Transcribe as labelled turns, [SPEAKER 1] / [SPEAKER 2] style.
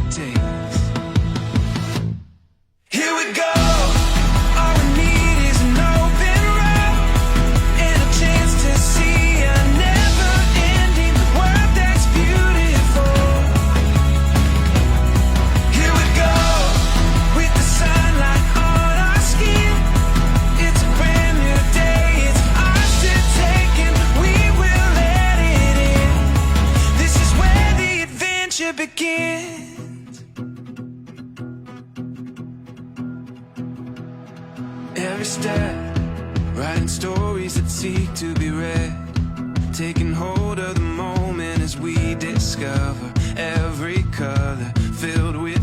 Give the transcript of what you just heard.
[SPEAKER 1] takes. Here we go. All we need is an open road and a chance to see a never-ending world that's beautiful. Here we go, with the sunlight on our skin. It's a brand new day, it's ours to take, and we will let it in. This is where the adventure begins. Every step, writing stories that seek to be read, taking hold of the moment as we discover every color filled with